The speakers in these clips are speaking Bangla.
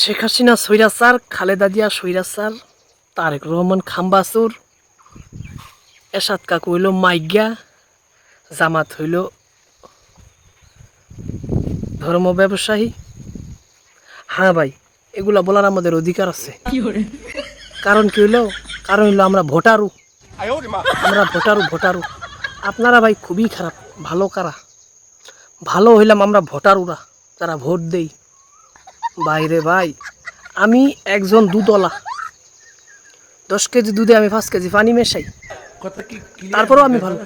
শেখ হাসিনা স্বৈরাচার, খালেদা জিয়া স্বৈরাচার, তারেক রহমান খাম্বাসুর, এরশাদ কাকু হইল মাইগ্যা, জামাত হইল ধর্ম ব্যবসায়ী। হ্যাঁ ভাই, এগুলা বলার আমাদের অধিকার আছে। কারণ কি হইল? কারণ হইলো আমরা ভোটারু। আমরা ভোটারু। আপনারা ভাই খুবই খারাপ। ভালো কারা? ভালো হইলাম আমরা ভোটারুরা, যারা ভোট দেই। বাইরে ভাই, আমি একজন দুধওয়ালা। 10 কেজি দুধে আমি 5 কেজি পানি মেশাই, তারপরেও আমি ভালো।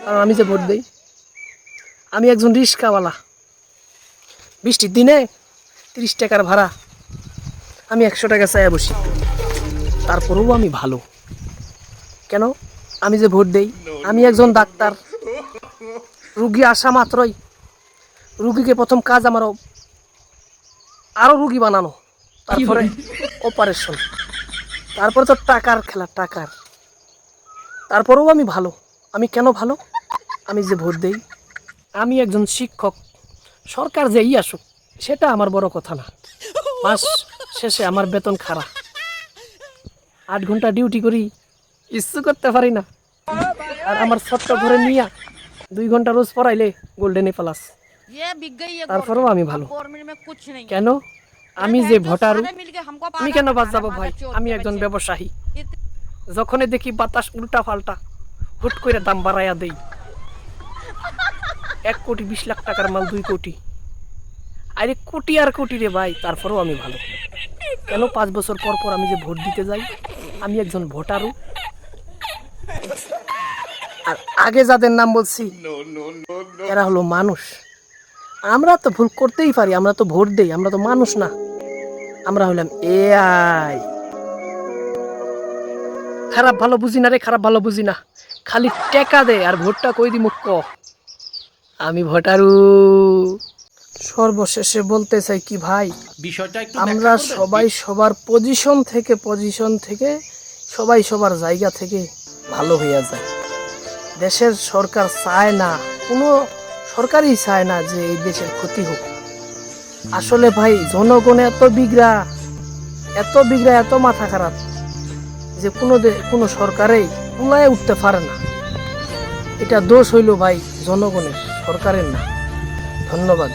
কারণ আমি যে ভোট দেই। আমি একজন রিক্সাওয়ালা। বৃষ্টির দিনে 30 টাকার ভাড়া, আমি 100 টাকা চাইয়া বসি, তারপরেও আমি ভালো। কেন? আমি যে ভোট দেই। আমি একজন ডাক্তার। রুগী আসা মাত্রই রুগীকে প্রথম কাজ আমার আরো রুগী বানানো, তারপরে অপারেশন, তারপরে তো টাকার খেলা, টাকার। তারপরেও আমি ভালো। আমি কেন ভালো? আমি যে ভোট দেই। আমি একজন শিক্ষক। সরকার যেই আসুক সেটা আমার বড় কথা না। মাস শেষে আমার বেতন খারাপ। 8 ঘন্টা ডিউটি করি, ইচ্ছু করতে পারি না। আর আমার ছোট্ট ঘরে নিয়ে 2 ঘন্টা রোজ পড়াইলে গোল্ডেনে প্লাস। তারপরেও আমি ভালো। কেন? আমি যে ভোটারু। আমি কেন বাদ যাবো ভাই? আমি একজন ব্যবসায়ী। যখনই দেখি বাতাস উল্টা পাল্টা, হুট করে দাম বাড়াইয়া দেই। 1 কোটি 20 লাখ টাকার মাল 2 কোটি। আরে কোটি আর কোটি রে ভাই, তারপরেও আমি ভালো। কেন? 5 বছর পর পর আমি যে ভোট দিতে যাই। আমি একজন ভোটারু। আর আগে যাদের নাম বলছি এরা হলো মানুষ। আমরা তো ভুল করতেই পারি, আমরা তো ভোট দেই, আমরা তো মানুষ না। আমরা হলাম এআই। খারাপ ভালো বুঝি না রে, খারাপ ভালো বুঝি না। খালি টেকা দে আর ভোটটা কই দি মুখ। আমি ভোটারু। সর্বশেষে বলতে চাই কি ভাই, আমরা সবাই সবার পজিশন থেকে সবাই সবার জায়গা থেকে ভালো হইয়া যায়। দেশের সরকার চায় না, কোনো সরকারই চায় না যে এই দেশের ক্ষতি হোক। আসলে ভাই জনগণ এত বিগড়া, এত মাথা খারাপ যে কোনো সরকারেই কুলায় উঠতে পারে না। এটা দোষ হইল ভাই জনগণের, সরকারের না। ধন্যবাদ।